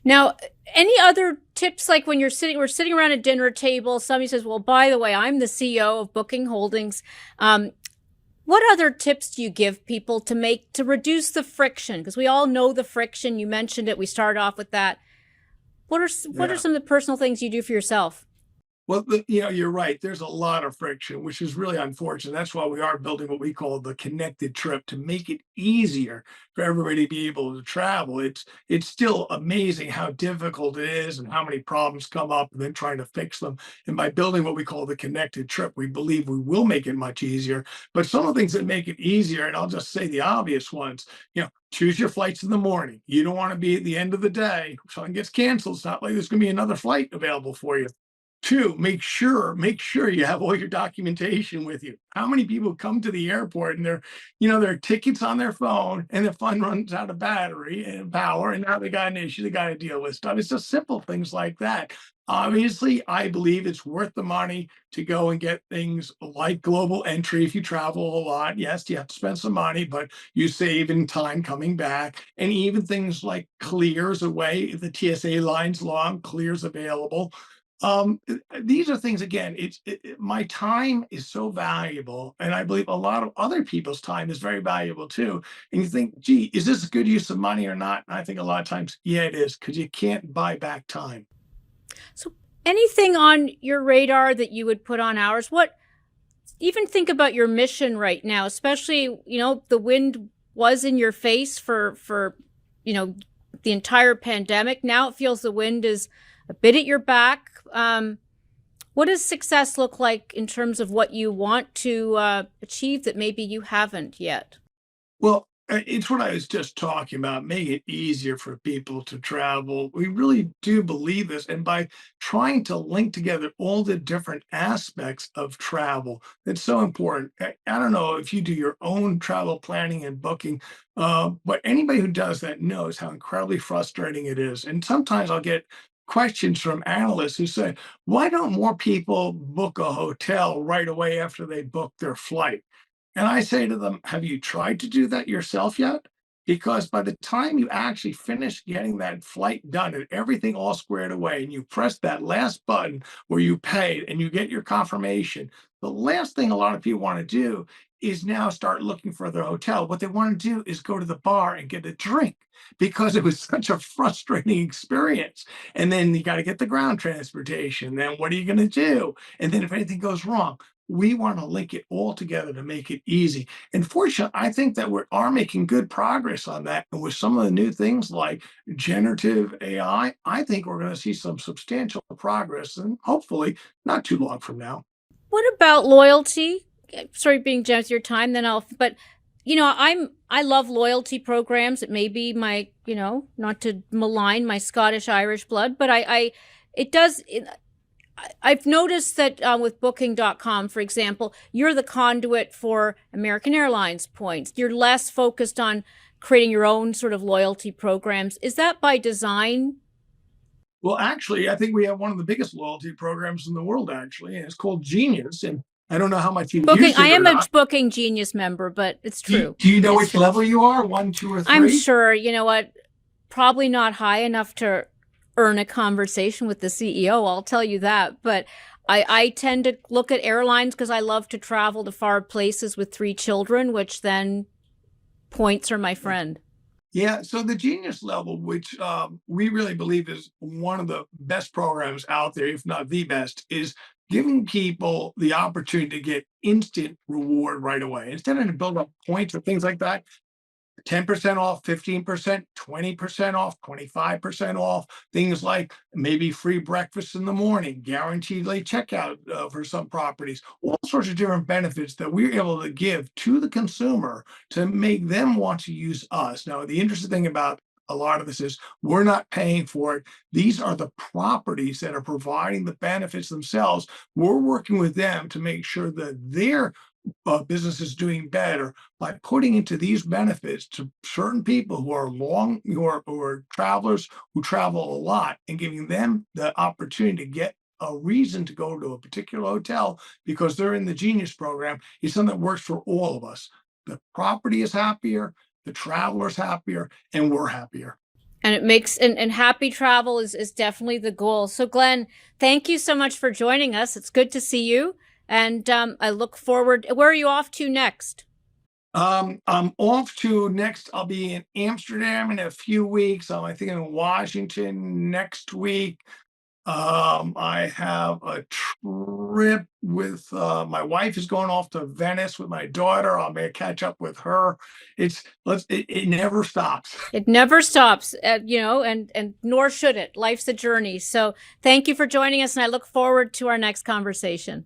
Now, any other tips, like when we're sitting around a dinner table, somebody says, well, by the way, I'm the CEO of Booking Holdings. Um, what other tips do you give people to reduce the friction? Because we all know the friction. You mentioned it. We started off with that. What are Yeah. some of the personal things you do for yourself? Well, you're right. There's a lot of friction, which is really unfortunate. That's why we are building what we call the connected trip to make it easier for everybody to be able to travel. It's still amazing how difficult it is and how many problems come up and then trying to fix them. And by building what we call the connected trip, we believe we will make it much easier. But some of the things that make it easier, and I'll just say the obvious ones, choose your flights in the morning. You don't want to be at the end of the day. Something gets canceled. It's not like there's going to be another flight available for you. Two, make sure you have all your documentation with you. How many people come to the airport and their tickets on their phone and the phone runs out of battery and power, and now they got an issue, they got to deal with stuff. It's just simple things like that. Obviously, I believe it's worth the money to go and get things like global entry if you travel a lot. Yes, you have to spend some money, but you save in time coming back. And even things like clears away, if the TSA line's long, clears available. These are things, again, my time is so valuable, and I believe a lot of other people's time is very valuable too. And you think, gee, is this a good use of money or not? And I think a lot of times, yeah, it is, because you can't buy back time. So, anything on your radar that you would put on ours? Even think about your mission right now, especially, the wind was in your face for you know the entire pandemic. Now it feels the wind is a bit at your back. What does success look like in terms of what you want to achieve that maybe you haven't yet? Well, it's what I was just talking about, making it easier for people to travel. We really do believe this. And by trying to link together all the different aspects of travel, it's so important. I don't know if you do your own travel planning and booking, but anybody who does that knows how incredibly frustrating it is. And sometimes I'll get questions from analysts who say, why don't more people book a hotel right away after they book their flight? And I say to them, have you tried to do that yourself yet? Because by the time you actually finish getting that flight done and everything all squared away, and you press that last button where you paid and you get your confirmation, the last thing a lot of people want to do is now start looking for their hotel. What they want to do is go to the bar and get a drink because it was such a frustrating experience. And then you got to get the ground transportation. Then what are you going to do? And then if anything goes wrong, we want to link it all together to make it easy. And fortunately, I think that we are making good progress on that. And with some of the new things like generative AI, I think we're going to see some substantial progress and hopefully not too long from now. What about loyalty? Sorry, being generous with your time. But I love loyalty programs. It may be my, not to malign my Scottish Irish blood, but it does. I've noticed that with booking.com, for example, you're the conduit for American Airlines points. You're less focused on creating your own sort of loyalty programs. Is that by design? Well, actually, I think we have one of the biggest loyalty programs in the world, actually, and it's called Genius. And I don't know how much you've Booking, used I it or am a not. Booking Genius member, but it's Do you, true. do you know It's which true. level you are? One, two, or I'm three? sure, you know what, probably not high enough to earn a conversation with the CEO, I'll tell you that. But I tend to look at airlines because I love to travel to far places with three children, which then points are my friend. Yeah, so the Genius level, which we really believe is one of the best programs out there, if not the best, is giving people the opportunity to get instant reward right away. Instead of to build up points or things like that, 10% off, 15%, 20% off, 25% off, things like maybe free breakfast in the morning, guaranteed late checkout for some properties, all sorts of different benefits that we're able to give to the consumer to make them want to use us. Now, the interesting thing about a lot of this is we're not paying for it. These are the properties that are providing the benefits themselves. We're working with them to make sure that their business is doing better by putting into these benefits to certain people who are travelers who travel a lot and giving them the opportunity to get a reason to go to a particular hotel because they're in the Genius program is something that works for all of us. The property is happier, the traveler's happier, and we're happier. And it makes and happy travel is definitely the goal. So Glenn, thank you so much for joining us. It's good to see you. And I look forward. Where are you off to next? I'm off to next. I'll be in Amsterdam in a few weeks. I think in Washington next week. I have a trip with my wife is going off to Venice with my daughter. I may catch up with her. It never stops. It never stops, and nor should it. Life's a journey. So thank you for joining us, and I look forward to our next conversation.